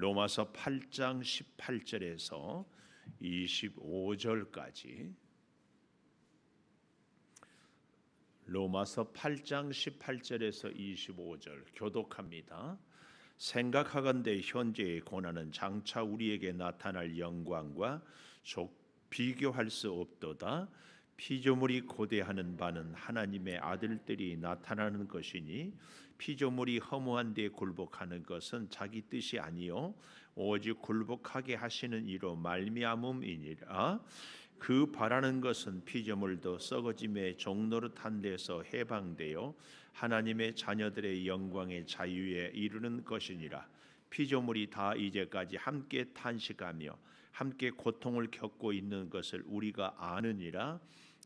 로마서 8장 18절에서 25절까지 로마서 8장 18절에서 25절 교독합니다. 생각하건대 현재의 고난은 장차 우리에게 나타날 영광과 비교할 수 없도다. 피조물이 고대하는 바는 하나님의 아들들이 나타나는 것이니 피조물이 허무한 데 굴복하는 것은 자기 뜻이 아니요 오직 굴복하게 하시는 이로 말미암음이니라. 그 바라는 것은 피조물도 썩어짐의 종노릇한 데서 해방되어 하나님의 자녀들의 영광의 자유에 이르는 것이니라. 피조물이 다 이제까지 함께 탄식하며 함께 고통을 겪고 있는 것을 우리가 아느니라.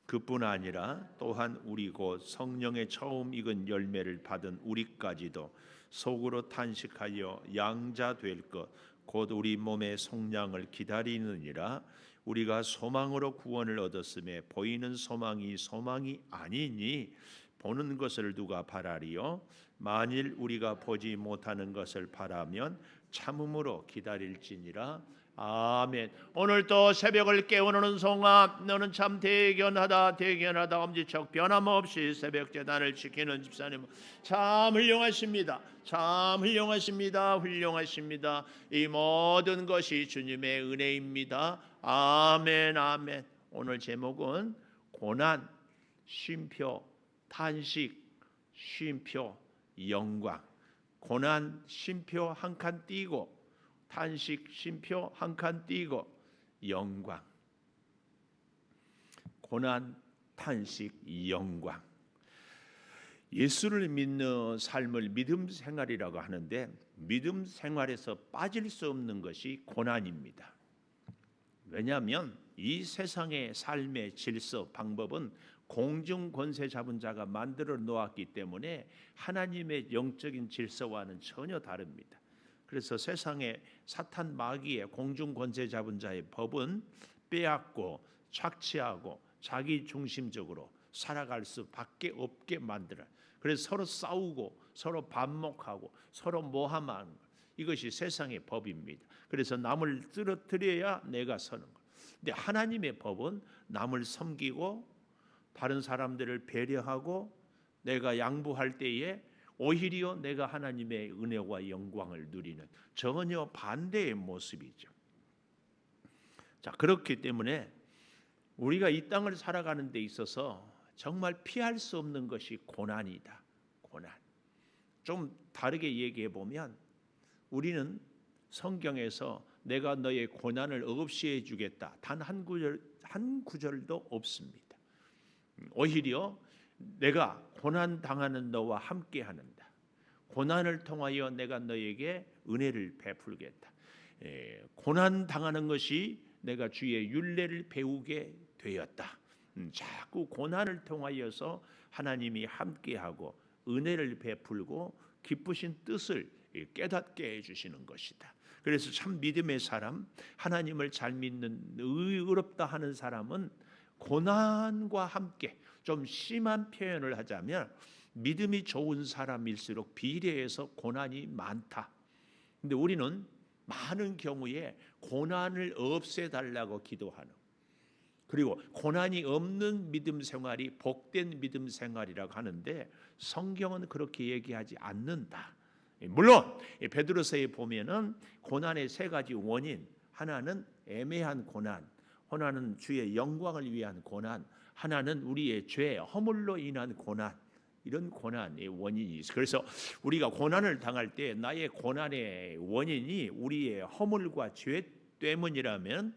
그뿐 아니라 또한 우리 곧 성령의 처음 익은 열매를 받은 우리까지도 속으로 탄식하여 양자 될 것 곧 우리 몸의 속량을 기다리느니라. 우리가 소망으로 구원을 얻었음에 보이는 소망이 아니니 보는 것을 누가 바라리요? 만일 우리가 보지 못하는 것을 바라면 참음으로 기다릴지니라. 아멘. 오늘 또 새벽을 깨우는 송아 너는 참 대견하다 엄지척 변함없이 새벽 제단을 지키는 집사님 참 훌륭하십니다. 훌륭하십니다. 이 모든 것이 주님의 은혜입니다. 아멘. 오늘 제목은 고난, 쉼표, 탄식, 쉼표, 영광. 고난, 쉼표 한 칸 띄고 탄식, 쉼표 한 칸 띄고 영광. 고난, 탄식, 영광. 예수를 믿는 삶을 믿음 생활이라고 하는데 믿음 생활에서 빠질 수 없는 것이 고난입니다. 왜냐하면 이 세상의 삶의 질서, 방법은 공중 권세 잡은 자가 만들어 놓았기 때문에 하나님의 영적인 질서와는 전혀 다릅니다. 그래서 세상의 사탄 마귀의 공중 권세 잡은 자의 법은 빼앗고 착취하고 자기 중심적으로 살아갈 수밖에 없게 만들어요. 그래서 서로 싸우고 서로 반목하고 서로 모함하는 것. 이것이 세상의 법입니다. 그래서 남을 쓰러뜨려야 내가 서는 것. 근데 하나님의 법은 남을 섬기고 다른 사람들을 배려하고 내가 양보할 때에 오히려 내가 하나님의 은혜와 영광을 누리는 전혀 반대의 모습이죠. 자, 그렇기 때문에 우리가 이 땅을 살아가는 데 있어서 정말 피할 수 없는 것이 고난이다. 고난. 좀 다르게 얘기해 보면 우리는 성경에서 내가 너의 고난을 없이 해주겠다. 단 한 구절도 없습니다. 오히려 내가 고난 당하는 너와 함께 하는다. 고난을 통하여 내가 너에게 은혜를 베풀겠다. 고난 당하는 것이 내가 주의 율례를 배우게 되었다. 자꾸 고난을 통하여서 하나님이 함께하고 은혜를 베풀고 기쁘신 뜻을 깨닫게 해주시는 것이다. 그래서 참 믿음의 사람, 하나님을 잘 믿는 의롭다 하는 사람은 고난과 함께 좀 심한 표현을 하자면 믿음이 좋은 사람일수록 비례해서 고난이 많다. 근데 우리는 많은 경우에 고난을 없애달라고 기도하는, 그리고 고난이 없는 믿음 생활이 복된 믿음 생활이라고 하는데 성경은 그렇게 얘기하지 않는다. 물론 베드로서에 보면은 고난의 세 가지 원인, 하나는 애매한 고난, 하나는 주의 영광을 위한 고난, 하나는 우리의 죄, 허물로 인한 고난, 이런 고난의 원인이 있어요. 그래서 우리가 고난을 당할 때 나의 고난의 원인이 우리의 허물과 죄 때문이라면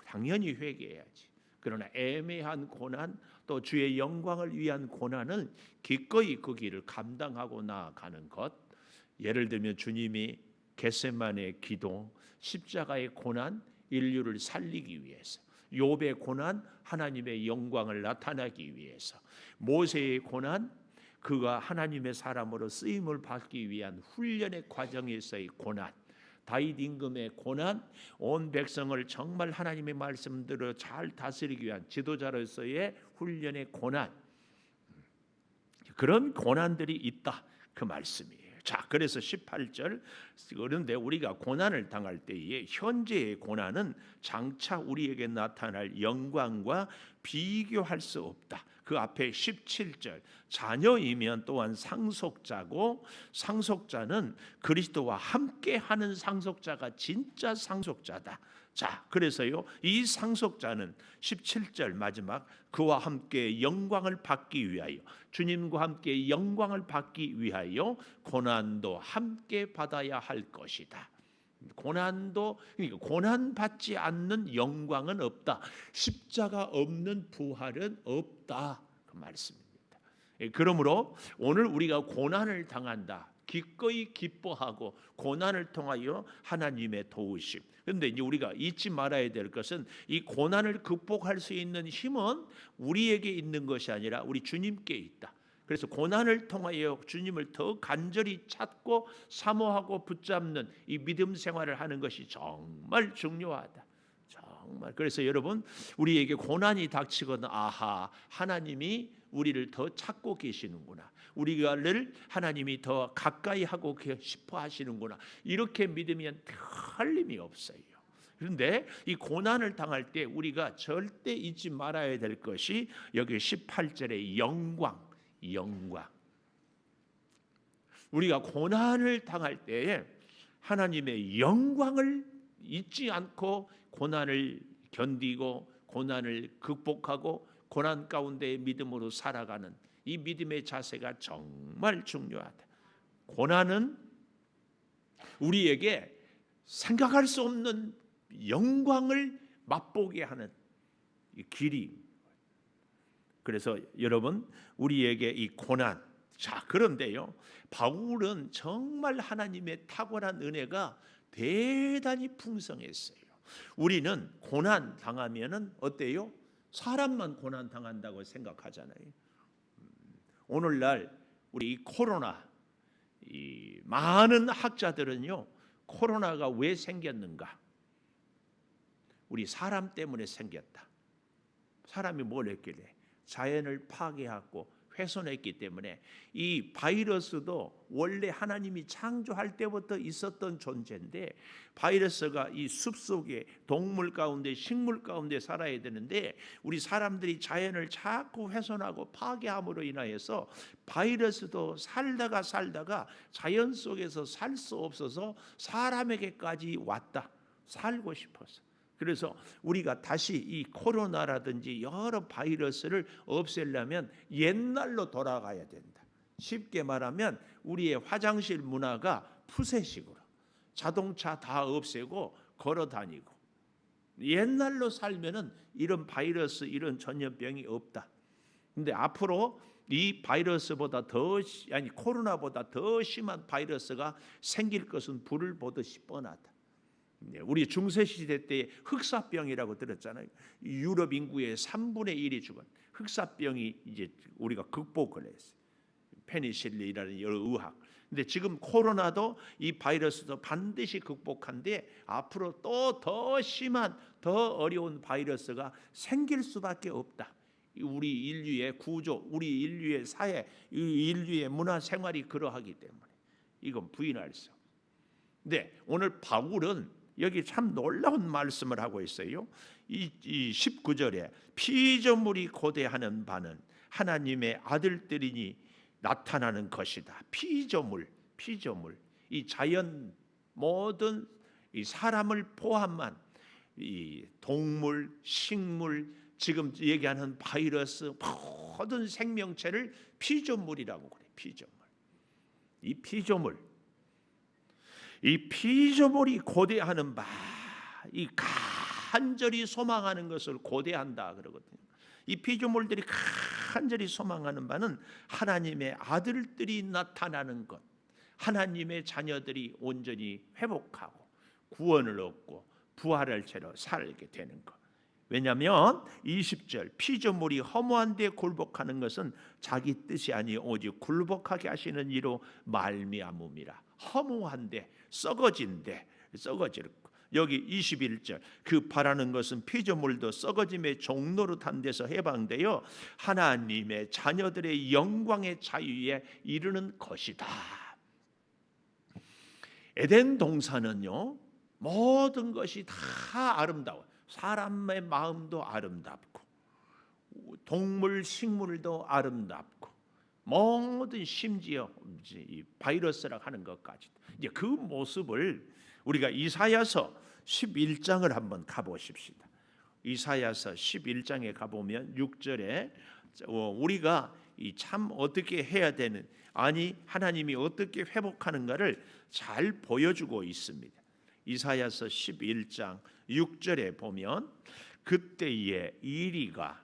당연히 회개해야지. 그러나 애매한 고난, 또 주의 영광을 위한 고난은 기꺼이 그 길을 감당하고 나아가는 것. 예를 들면 주님이 겟세마네 기도, 십자가의 고난, 인류를 살리기 위해서, 욥의 고난, 하나님의 영광을 나타내기 위해서, 모세의 고난, 그가 하나님의 사람으로 쓰임을 받기 위한 훈련의 과정에서의 고난, 다윗 임금의 고난, 온 백성을 정말 하나님의 말씀대로 잘 다스리기 위한 지도자로서의 훈련의 고난, 그런 고난들이 있다, 그 말씀이에요. 자, 그래서 18절, 그런데 우리가 고난을 당할 때에 현재의 고난은 장차 우리에게 나타날 영광과 비교할 수 없다. 그 앞에 17절, 자녀이면 또한 상속자고 상속자는 그리스도와 함께하는 상속자가 진짜 상속자다. 자, 그래서요, 이 상속자는 17절 마지막, 그와 함께 영광을 받기 위하여, 주님과 함께 영광을 받기 위하여 고난도 함께 받아야 할 것이다. 고난도, 그러니까 고난 받지 않는 영광은 없다. 십자가 없는 부활은 없다. 그 말씀입니다. 그러므로 오늘 우리가 고난을 당한다, 기꺼이 기뻐하고 고난을 통하여 하나님의 도우심. 그런데 이제 우리가 잊지 말아야 될 것은 이 고난을 극복할 수 있는 힘은 우리에게 있는 것이 아니라 우리 주님께 있다. 그래서 고난을 통하여 주님을 더 간절히 찾고 사모하고 붙잡는 이 믿음 생활을 하는 것이 정말 중요하다. 정말. 그래서 여러분, 우리에게 고난이 닥치거나 아하, 하나님이 우리를 더 찾고 계시는구나, 우리가를 하나님이 더 가까이 하고 싶어 하시는구나, 이렇게 믿으면 틀림이 없어요. 그런데 이 고난을 당할 때 우리가 절대 잊지 말아야 될 것이 여기 18절의 영광. 우리가 고난을 당할 때에 하나님의 영광을 잊지 않고 고난을 견디고 고난을 극복하고 고난 가운데의 믿음으로 살아가는 이 믿음의 자세가 정말 중요하다. 고난은 우리에게 생각할 수 없는 영광을 맛보게 하는 이 길이. 그래서 여러분, 우리에게 이 고난, 자, 그런데요, 바울은 정말 하나님의 탁월한 은혜가 대단히 풍성했어요. 우리는 고난 당하면은 어때요? 사람만 고난 당한다고 생각하잖아요. 오늘날 우리 이 코로나, 이 많은 학자들은요, 코로나가 왜 생겼는가? 우리 사람 때문에 생겼다. 사람이 뭘 했길래? 자연을 파괴하고 훼손했기 때문에. 이 바이러스도 원래 하나님이 창조할 때부터 있었던 존재인데, 바이러스가 이 숲속에 동물 가운데 식물 가운데 살아야 되는데 우리 사람들이 자연을 자꾸 훼손하고 파괴함으로 인하여서 바이러스도 살다가 자연 속에서 살 수 없어서 사람에게까지 왔다. 살고 싶어서. 그래서 우리가 다시 이 코로나라든지 여러 바이러스를 없애려면 옛날로 돌아가야 된다. 쉽게 말하면 우리의 화장실 문화가 푸세식으로, 자동차 다 없애고 걸어 다니고, 옛날로 살면은 이런 바이러스, 이런 전염병이 없다. 근데 앞으로 이 바이러스보다 코로나보다 더 심한 바이러스가 생길 것은 불을 보듯이 뻔하다. 우리 중세시대 때 흑사병이라고 들었잖아요. 유럽 인구의 3분의 1이 죽은 흑사병이 이제 우리가 극복을 했어요. 페니실린이라는 여러 의학. 근데 지금 코로나도 이 바이러스도 반드시 극복한데 앞으로 또 더 심한, 더 어려운 바이러스가 생길 수밖에 없다. 우리 인류의 구조, 우리 인류의 사회, 인류의 문화 생활이 그러하기 때문에 이건 부인할 수 없어요. 근데 오늘 바울은 여기 참 놀라운 말씀을 하고 있어요. 이 19절에 피조물이 고대하는 바는 하나님의 아들들이니 나타나는 것이다. 피조물. 이 자연 모든 이 사람을 포함한 이 동물, 식물, 지금 얘기하는 바이러스, 모든 생명체를 피조물이라고 그래. 이 피조물이 고대하는 바, 이 간절히 소망하는 것을 고대한다 그러거든요. 이 피조물들이 간절히 소망하는 바는 하나님의 아들들이 나타나는 것, 하나님의 자녀들이 온전히 회복하고 구원을 얻고 부활할 채로 살게 되는 것. 왜냐하면 20절, 피조물이 허무한 데 굴복하는 것은 자기 뜻이 아니 오직 굴복하게 하시는 이로 말미암음이라. 허무한데, 썩어진데, 썩어질. 여기 21절, 그 바라는 것은 피조물도 썩어짐의 종로로 탄 데서 해방되어 하나님의 자녀들의 영광의 자유에 이르는 것이다. 에덴 동산은요, 모든 것이 다 아름다워. 사람의 마음도 아름답고, 동물, 식물도 아름답고, 모든 심지어 이 바이러스라 하는 것까지. 이제 그 모습을 우리가 이사야서 11장을 한번 가보십시다. 이사야서 11장에 가보면 6절에 우리가 참 어떻게 해야 되는, 아니 하나님이 어떻게 회복하는가를 잘 보여주고 있습니다. 이사야서 11장 6절에 보면 그때에 이리가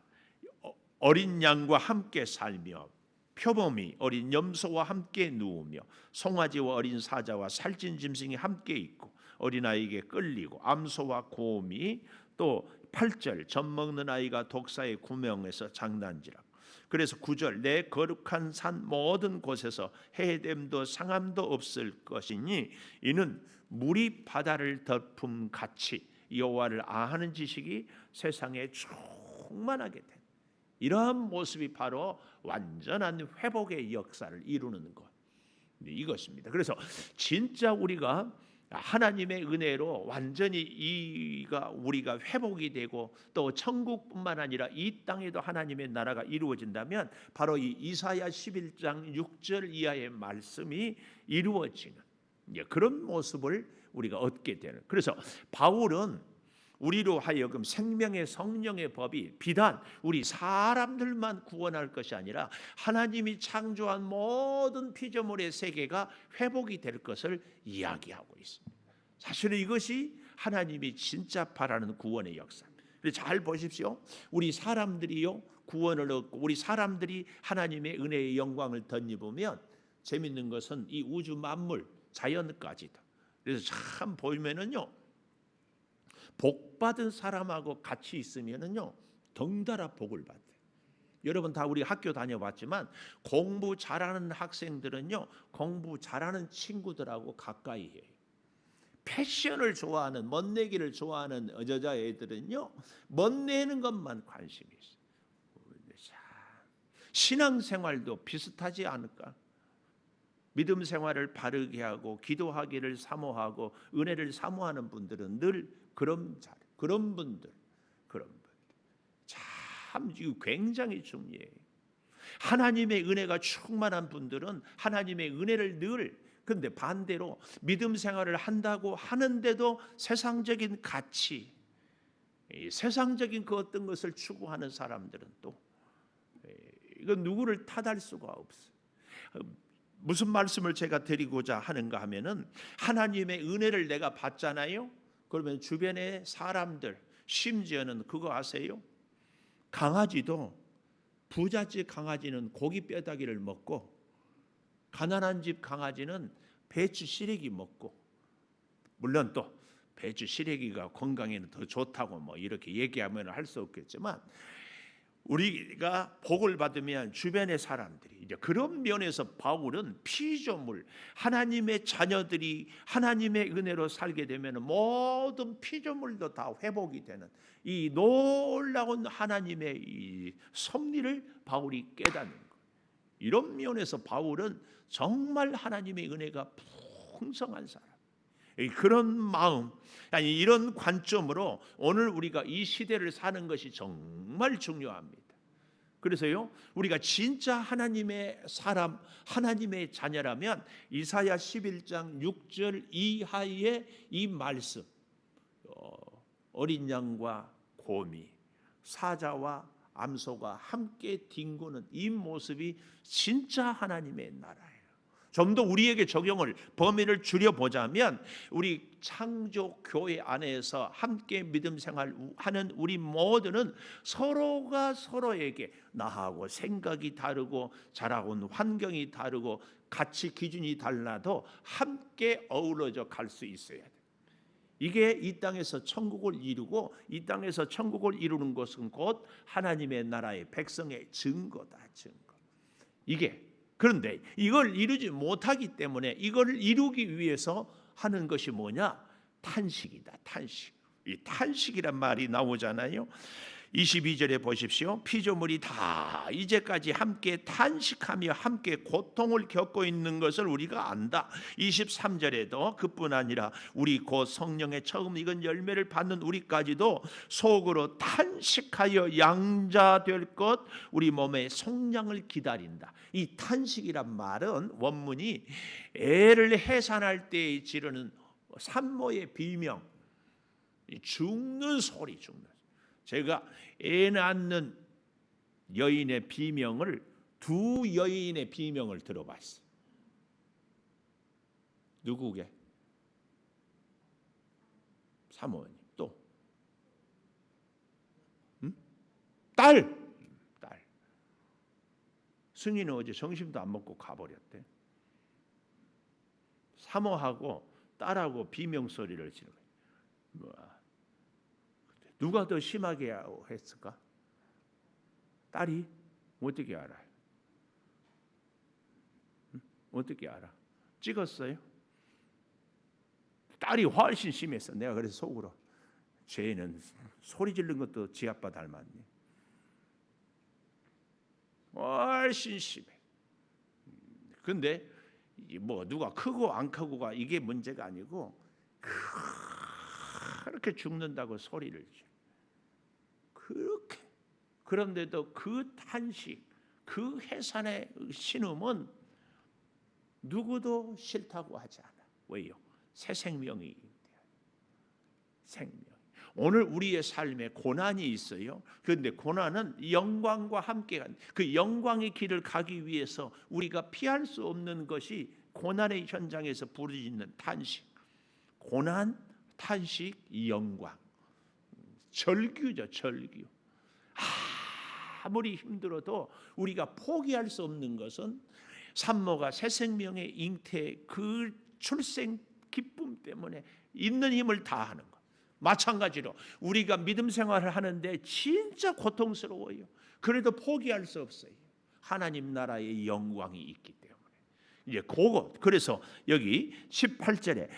어린 양과 함께 살며 표범이 어린 염소와 함께 누우며 송아지와 어린 사자와 살찐 짐승이 함께 있고 어린아이에게 끌리고 암소와 곰이 또 8절 젖먹는 아이가 독사의 구멍에서 장난질하고. 그래서 9절 내 거룩한 산 모든 곳에서 해됨도 상함도 없을 것이니 이는 물이 바다를 덮음 같이 여호와를 아하는 지식이 세상에 충만하게 된 이러한 모습이 바로 완전한 회복의 역사를 이루는 것, 이것입니다. 그래서 진짜 우리가 하나님의 은혜로 완전히 우리가 회복이 되고 또 천국뿐만 아니라 이 땅에도 하나님의 나라가 이루어진다면 바로 이 이사야 11장 6절 이하의 말씀이 이루어지는 그런 모습을 우리가 얻게 되는. 그래서 바울은 우리로 하여금 생명의 성령의 법이 비단 우리 사람들만 구원할 것이 아니라 하나님이 창조한 모든 피조물의 세계가 회복이 될 것을 이야기하고 있습니다. 사실은 이것이 하나님이 진짜 바라는 구원의 역사. 잘 보십시오. 우리 사람들이요 구원을 얻고 우리 사람들이 하나님의 은혜의 영광을 덧입으면 재밌는 것은 이 우주 만물 자연까지도. 그래서 참 보면은요. 복 받은 사람하고 같이 있으면은요 덩달아 복을 받아요. 여러분 다 우리 학교 다녀봤지만 공부 잘하는 학생들은요 공부 잘하는 친구들하고 가까이 해요. 패션을 좋아하는 멋내기를 좋아하는 여자애들은요 멋내는 것만 관심이 있어요. 신앙생활도 비슷하지 않을까? 믿음 생활을 바르게 하고 기도하기를 사모하고 은혜를 사모하는 분들은 늘 그런 분들 참 굉장히 중요해요. 하나님의 은혜가 충만한 분들은 하나님의 은혜를 늘, 근데 반대로 믿음 생활을 한다고 하는데도 세상적인 가치, 세상적인 그 어떤 것을 추구하는 사람들은 또 이건 누구를 탓할 수가 없어요. 무슨 말씀을 제가 드리고자 하는가 하면은 하나님의 은혜를 내가 받잖아요. 그러면 주변의 사람들, 심지어는 그거 아세요? 강아지도 부잣집 강아지는 고기 뼈다귀를 먹고 가난한 집 강아지는 배추 시래기 먹고, 물론 또 배추 시래기가 건강에는 더 좋다고 뭐 이렇게 얘기하면 할 수 없겠지만 우리가 복을 받으면 주변의 사람들이 이제 그런 면에서 바울은 피조물, 하나님의 자녀들이 하나님의 은혜로 살게 되면 모든 피조물도 다 회복이 되는 이 놀라운 하나님의 이 섭리를 바울이 깨닫는 거예요. 이런 면에서 바울은 정말 하나님의 은혜가 풍성한 사람. 그런 마음, 아니 이런 관점으로 오늘 우리가 이 시대를 사는 것이 정말 중요합니다. 그래서요 우리가 진짜 하나님의 사람, 하나님의 자녀라면 이사야 11장 6절 이하의 이 말씀, 어린 양과 곰이 사자와 암소가 함께 뒹구는 이 모습이 진짜 하나님의 나라예요. 좀 더 우리에게 적용을 범위를 줄여보자면 우리 창조교회 안에서 함께 믿음 생활하는 우리 모두는 서로가 서로에게 나하고 생각이 다르고 자라온 환경이 다르고 가치 기준이 달라도 함께 어우러져 갈 수 있어야 돼. 이게 이 땅에서 천국을 이루고 이 땅에서 천국을 이루는 것은 곧 하나님의 나라의 백성의 증거다, 증거. 이게 그런데 이걸 이루지 못하기 때문에 이걸 이루기 위해서 하는 것이 뭐냐? 탄식이다, 탄식. 이 탄식이란 말이 나오잖아요. 22절에 보십시오. 피조물이 다 이제까지 함께 탄식하며 함께 고통을 겪고 있는 것을 우리가 안다. 23절에도 그뿐 아니라 우리 곧 성령의 처음 익은 열매를 받는 우리까지도 속으로 탄식하여 양자될 것, 우리 몸의 속량을 기다린다. 이 탄식이란 말은 원문이 애를 해산할 때에 지르는 산모의 비명, 죽는 소리, 죽는. 제가 애 낳는 여인의 비명을, 두 여인의 비명을 들어봤어요. 누구게? 사모님. 또 딸. 승희는 어제 점심도 안 먹고 가버렸대. 사모하고 딸하고 비명 소리를 지르고. 누가 더 심하게 했을까? 딸이? 어떻게 알아요? 어떻게 알아? 찍었어요? 딸이 훨씬 심했어. 내가 그래서 속으로, 쟤는 소리 지르는 것도 지 아빠 닮았네. 훨씬 심해. 근데 뭐 누가 크고 안 크고가 이게 문제가 아니고, 그렇게 죽는다고 소리를 지. 그렇게. 그런데도 그 탄식, 그 해산의 신음은 누구도 싫다고 하지 않아. 왜요? 새 생명이. 생명. 오늘 우리의 삶에 고난이 있어요. 그런데 고난은 영광과 함께 그 영광의 길을 가기 위해서 우리가 피할 수 없는 것이 고난의 현장에서 부르짖는 탄식. 고난, 탄식, 영광. 절규죠, 절규. 아무리 힘들어도 우리가 포기할 수 없는 것은 산모가 새 생명의 잉태, 그 출생 기쁨 때문에 있는 힘을 다하는 것. 마찬가지로 우리가 믿음 생활을 하는데 진짜 고통스러워요. 그래도 포기할 수 없어요. 하나님 나라의 영광이 있기 때문에. 이제 그거. 그래서 여기 18절에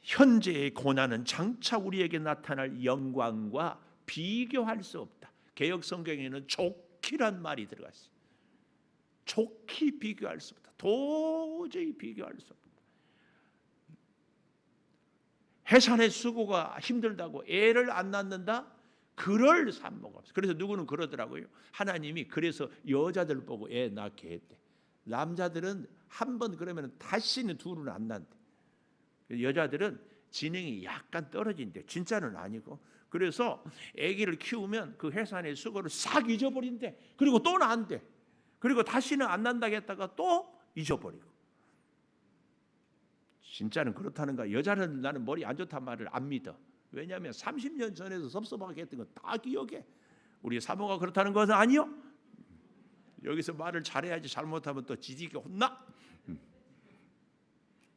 현재의 고난은 장차 우리에게 나타날 영광과 비교할 수 없다. 개역 성경에는 좋기란 말이 들어갔어요. 좋기 비교할 수 없다. 도저히 비교할 수 없다. 해산의 수고가 힘들다고 애를 안 낳는다? 그럴 산모가 없어. 그래서 누구는 그러더라고요. 하나님이 그래서 여자들 보고 애 낳게 했대. 남자들은 한 번 그러면 다시는 둘은 안 낳는데. 여자들은 지능이 약간 떨어진대. 진짜는 아니고. 그래서 아기를 키우면 그 해산의 수고를 싹 잊어버린대. 그리고 또 낳는데. 그리고 다시는 안 난다고 했다가 또 잊어버리고. 진짜는 그렇다는가? 여자는 나는 머리 안 좋단 말을 안 믿어. 왜냐하면 30년 전에도 섭섭하게 했던 거 다 기억해. 우리 사모가 그렇다는 것은 아니요. 여기서 말을 잘해야지 잘못하면 또 지지게 혼나.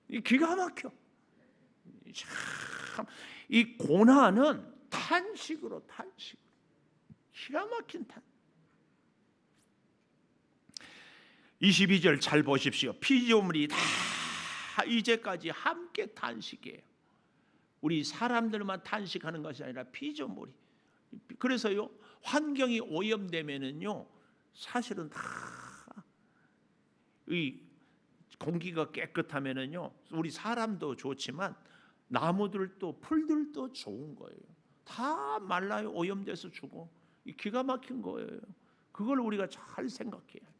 이 기가 막혀. 참, 이 고난은 탄식으로 기가 막힌 탄. 22절 잘 보십시오. 피조물이 다 이제까지 함께 탄식해요. 우리 사람들만 탄식하는 것이 아니라 피조물이. 그래서요, 환경이 오염되면은요, 사실은 다 이 공기가 깨끗하면은요, 우리 사람도 좋지만 나무들도 풀들도 좋은 거예요. 다 말라요. 오염돼서 죽어. 이 기가 막힌 거예요. 그걸 우리가 잘 생각해야 돼요.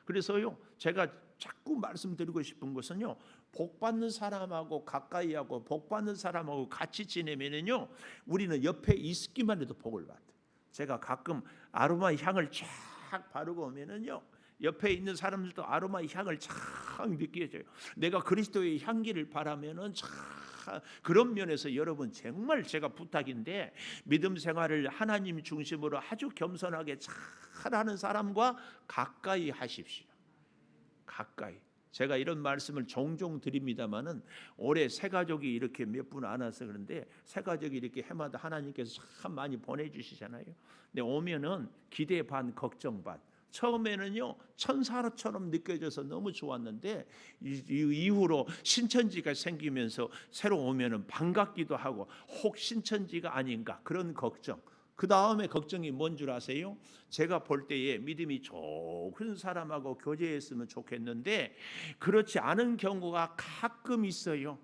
그래서요, 제가 자꾸 말씀드리고 싶은 것은요, 복 받는 사람하고 가까이하고 복 받는 사람하고 같이 지내면은요, 우리는 옆에 있기만 해도 복을 받아요. 제가 가끔 아로마 향을 쫙 바르고 오면은요, 옆에 있는 사람들도 아로마 향을 쫙 느껴져요. 내가 그리스도의 향기를 바라면은 참 그런 면에서 여러분 정말 제가 부탁인데, 믿음 생활을 하나님 중심으로 아주 겸손하게 잘하는 사람과 가까이 하십시오. 가까이. 제가 이런 말씀을 종종 드립니다마는 올해 새 가족이 이렇게 몇 분 안 와서 그런데 새 가족이 이렇게 해마다 하나님께서 참 많이 보내주시잖아요. 근데 오면은 기대 반 걱정 반. 처음에는요 천사처럼 느껴져서 너무 좋았는데 이후로 신천지가 생기면서 새로 오면은 반갑기도 하고 혹 신천지가 아닌가 그런 걱정. 그 다음에 걱정이 뭔 줄 아세요? 제가 볼 때에 믿음이 좋은 사람하고 교제했으면 좋겠는데 그렇지 않은 경우가 가끔 있어요.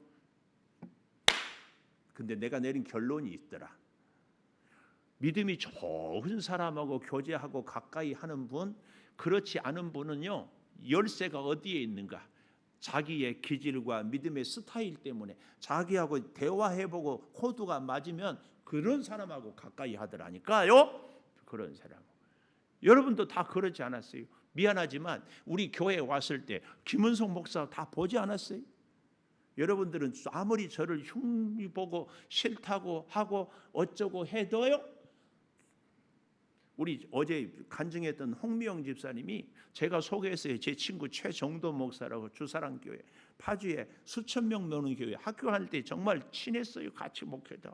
근데 내가 내린 결론이 있더라. 믿음이 좋은 사람하고 교제하고 가까이 하는 분, 그렇지 않은 분은요 열쇠가 어디에 있는가? 자기의 기질과 믿음의 스타일 때문에 자기하고 대화해보고 코드가 맞으면 그런 사람하고 가까이 하더라니까요. 그런 사람. 여러분도 다 그러지 않았어요? 미안하지만 우리 교회에 왔을 때 김은성 목사 다 보지 않았어요? 여러분들은 아무리 저를 흉보고 싫다고 하고 어쩌고 해도요, 우리 어제 간증했던 홍미영 집사님이 제가 소개했어요. 제 친구 최정도 목사라고 주사랑교회 파주에 수천 명 모는 교회 학교 할 때 정말 친했어요. 같이 목회도.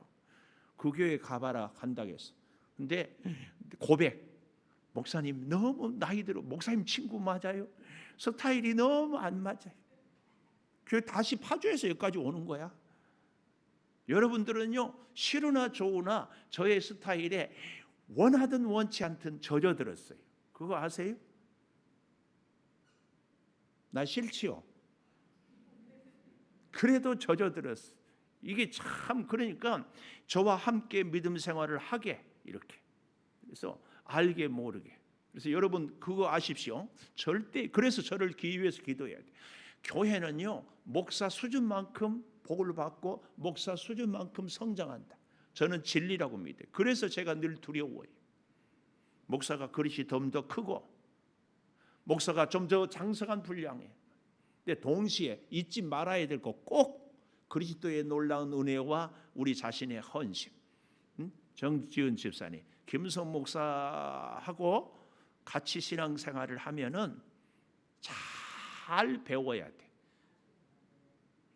그 교회 가봐라 간다고 했어. 근데 고백, 목사님 너무 나이 들어. 목사님 친구 맞아요? 스타일이 너무 안 맞아요. 그 다시 파주에서 여기까지 오는 거야. 여러분들은요 싫으나 좋으나 저의 스타일에 원하든 원치 않든 젖어들었어요. 그거 아세요? 나 싫지요. 그래도 젖어들었어. 이게 참 그러니까 저와 함께 믿음 생활을 하게 이렇게. 그래서 알게 모르게. 그래서 여러분 그거 아십시오. 절대 그래서 저를 위해서 기도해야 돼. 교회는요 목사 수준만큼 복을 받고 목사 수준만큼 성장한다. 저는 진리라고 믿어요. 그래서 제가 늘 두려워요. 목사가 그릇이 좀 더 크고 목사가 좀 더 장성한 분량에. 근데 동시에 잊지 말아야 될 거 꼭 그리스도의 놀라운 은혜와 우리 자신의 헌신. 정지은 집사님, 김성 목사하고 같이 신앙생활을 하면은 잘 배워야 돼.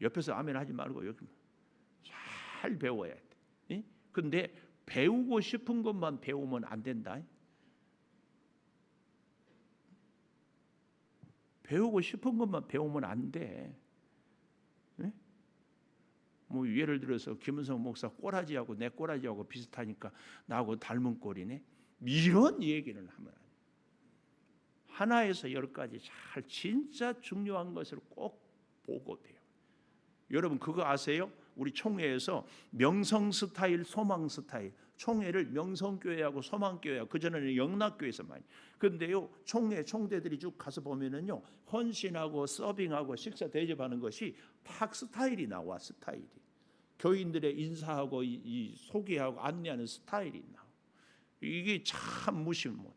옆에서 아멘 하지 말고 여기 잘 배워야 돼. 근데 배우고 싶은 것만 배우면 안 된다. 배우고 싶은 것만 배우면 안 돼. 뭐 예를 들어서 김은성 목사 꼬라지하고 내 꼬라지하고 비슷하니까 나하고 닮은 꼴이네. 이런 얘기를 하면 안 돼. 하나에서 10가지 잘 진짜 중요한 것을 꼭 보고 돼요. 여러분 그거 아세요? 우리 총회에서 명성 스타일, 소망 스타일. 총회를 명성교회하고 소망교회하고 그전에는 영락교회에서 많이. 그런데요 총회 총대들이 쭉 가서 보면은요 헌신하고 서빙하고 식사 대접하는 것이 탁 스타일이 나와. 스타일이 교인들의 인사하고 이 소개하고 안내하는 스타일이 나와. 이게 참 무시 못.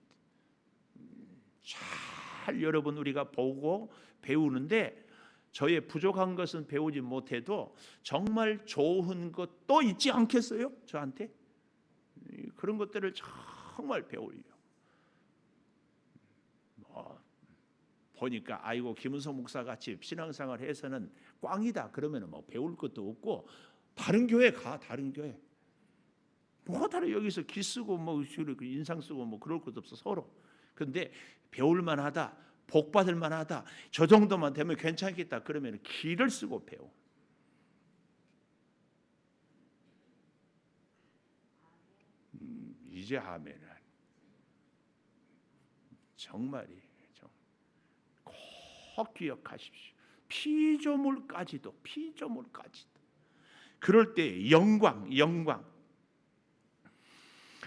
잘 여러분 우리가 보고 배우는데 저의 부족한 것은 배우지 못해도 정말 좋은 것도 있지 않겠어요? 저한테 그런 것들을 정말 배우려고. 보니까 아이고 김은성 목사 같이 신앙생활 해서는 꽝이다. 그러면 뭐 배울 것도 없고 다른 교회 가. 다른 교회 뭐 다른 여기서 기 쓰고 뭐 인상 쓰고 뭐 그럴 것도 없어 서로. 근데 배울 만하다. 복 받을 만하다. 저 정도만 되면 괜찮겠다. 그러면 기를 쓰고 배워. 이제 아멘을 정말이 꼭 기억하십시오. 피조물까지도 그럴 때 영광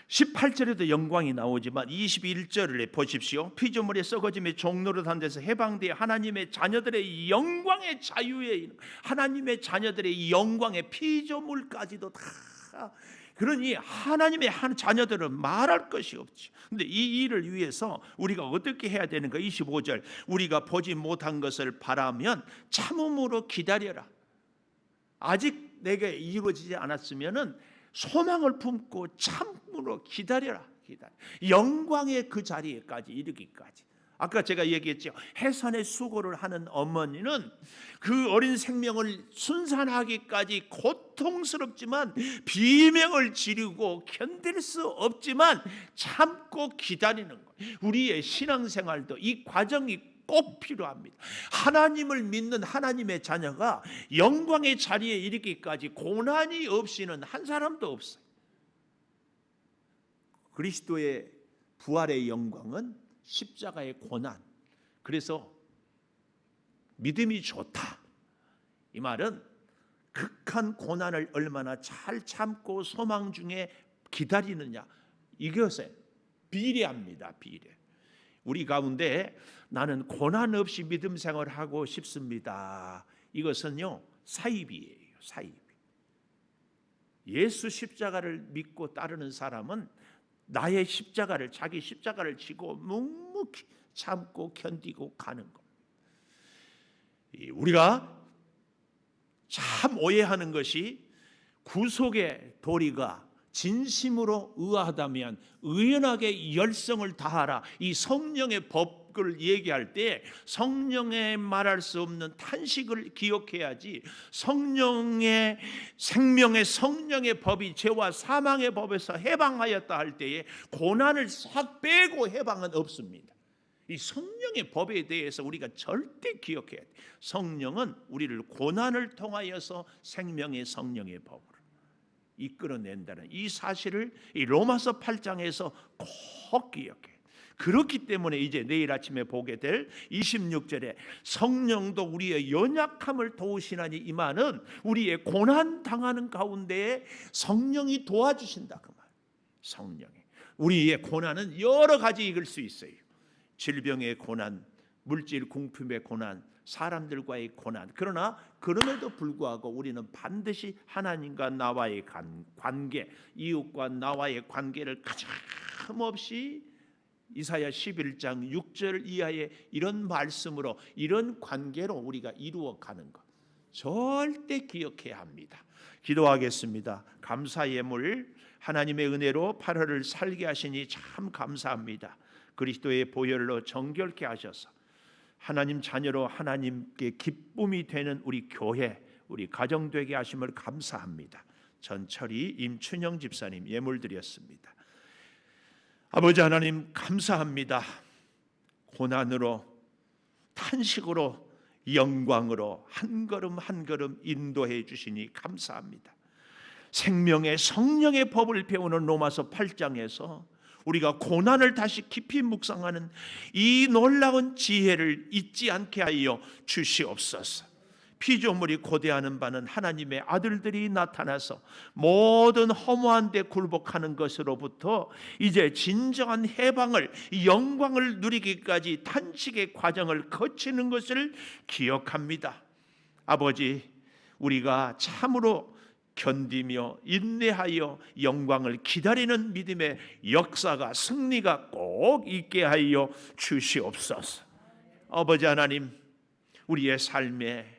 18절에도 영광이 나오지만 21절을 보십시오. 피조물의 썩어짐의 종노릇한 데서 해방되어 하나님의 자녀들의 영광의 자유에 하나님의 자녀들의 영광의 피조물까지도 다. 그러니 하나님의 자녀들은 말할 것이 없지. 근데 이 일을 위해서 우리가 어떻게 해야 되는가? 25절 우리가 보지 못한 것을 바라면 참음으로 기다려라. 아직 내게 이루어지지 않았으면은 소망을 품고 참으로 기다려라. 영광의 그 자리에까지 이르기까지. 아까 제가 얘기했죠. 해산의 수고를 하는 어머니는 그 어린 생명을 순산하기까지 고통스럽지만 비명을 지르고 견딜 수 없지만 참고 기다리는 거예요. 우리의 신앙생활도 이 과정이 꼭 필요합니다. 하나님을 믿는 하나님의 자녀가 영광의 자리에 이르기까지 고난이 없이는 한 사람도 없어요. 그리스도의 부활의 영광은 십자가의 고난. 그래서 믿음이 좋다. 이 말은 극한 고난을 얼마나 잘 참고 소망 중에 기다리느냐, 이것에 비례합니다. 비례. 우리 가운데 나는 고난 없이 믿음 생활을 하고 싶습니다. 이것은요, 사입이에요. 사입. 예수 십자가를 믿고 따르는 사람은 나의 십자가를, 자기 십자가를 지고 묵묵히 참고 견디고 가는 것. 우리가 참 오해하는 것이 구속의 도리가 진심으로 의하다면 의연하게 열성을 다하라, 이 성령의 법을 얘기할 때 성령의 말할 수 없는 탄식을 기억해야지, 성령의 생명의 성령의 법이 죄와 사망의 법에서 해방하였다 할 때에 고난을 싹 빼고 해방은 없습니다. 이 성령의 법에 대해서 우리가 절대 기억해야 돼. 성령은 우리를 고난을 통하여서 생명의 성령의 법으로 이끌어낸다는 이 사실을 이 로마서 8장에서 꼭 기억해. 그렇기 때문에 이제 내일 아침에 보게 될 26절에 성령도 우리의 연약함을 도우시나니, 이 말은 우리의 고난 당하는 가운데에 성령이 도와주신다 그 말. 성령이. 우리의 고난은 여러 가지 읽을 수 있어요. 질병의 고난, 물질 궁핍의 고난, 사람들과의 고난. 그러나 그럼에도 불구하고 우리는 반드시 하나님과 나와의 관계, 이웃과 나와의 관계를 가감없이 이사야 11장 6절 이하의 이런 말씀으로, 이런 관계로 우리가 이루어가는 것 절대 기억해야 합니다. 기도하겠습니다. 감사 예물, 하나님의 은혜로 8월을 살게 하시니 참 감사합니다. 그리스도의 보혈로 정결케 하셔서 하나님 자녀로 하나님께 기쁨이 되는 우리 교회, 우리 가정 되게 하심을 감사합니다. 전철이 임춘영 집사님 예물 드렸습니다. 아버지 하나님 감사합니다. 고난으로, 탄식으로, 영광으로 한 걸음 한 걸음 인도해 주시니 감사합니다. 생명의 성령의 법을 배우는 로마서 8장에서 우리가 고난을 다시 깊이 묵상하는 이 놀라운 지혜를 잊지 않게 하여 주시옵소서. 피조물이 고대하는 바는 하나님의 아들들이 나타나서 모든 허무한 데 굴복하는 것으로부터 이제 진정한 해방을, 영광을 누리기까지 탄식의 과정을 거치는 것을 기억합니다. 아버지, 우리가 참으로 견디며 인내하여 영광을 기다리는 믿음의 역사가, 승리가 꼭 있게 하여 주시옵소서. 아버지 하나님, 우리의 삶에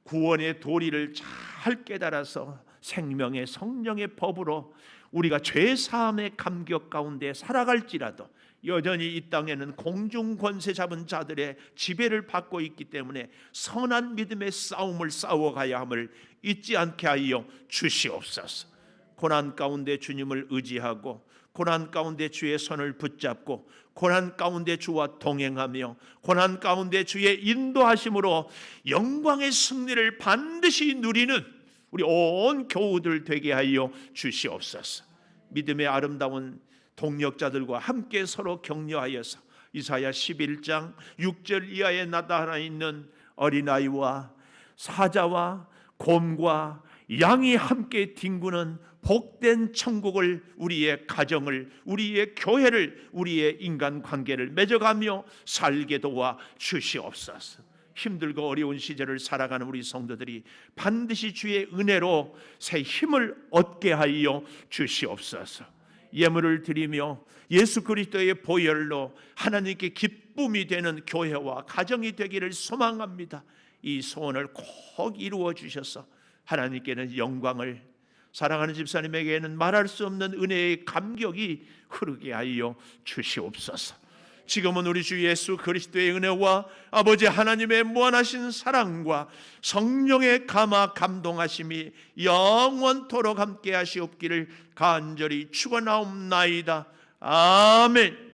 구원의 도리를 잘 깨달아서 생명의 성령의 법으로 우리가 죄 사함의 감격 가운데 살아갈지라도 여전히 이 땅에는 공중 권세 잡은 자들의 지배를 받고 있기 때문에 선한 믿음의 싸움을 싸워가야 함을 잊지 않게 하여 주시옵소서. 고난 가운데 주님을 의지하고, 고난 가운데 주의 손을 붙잡고, 고난 가운데 주와 동행하며, 고난 가운데 주의 인도하심으로 영광의 승리를 반드시 누리는 우리 온 교우들 되게 하여 주시옵소서. 믿음의 아름다운 동력자들과 함께 서로 격려하여서 이사야 11장 6절 이하에 나타나 있는 어린아이와 사자와 곰과 양이 함께 뒹구는 복된 천국을, 우리의 가정을, 우리의 교회를, 우리의 인간관계를 맺어가며 살게 도와 주시옵소서. 힘들고 어려운 시절을 살아가는 우리 성도들이 반드시 주의 은혜로 새 힘을 얻게 하여 주시옵소서. 예물을 드리며 예수 그리스도의 보혈로 하나님께 기쁨이 되는 교회와 가정이 되기를 소망합니다. 이 소원을 꼭 이루어 주셔서 하나님께는 영광을, 사랑하는 집사님에게는 말할 수 없는 은혜의 감격이 흐르게 하여 주시옵소서. 지금은 우리 주 예수 그리스도의 은혜와 아버지 하나님의 무한하신 사랑과 성령의 감화 감동하심이 영원토록 함께 하시옵기를 간절히 축원하옵나이다. 아멘.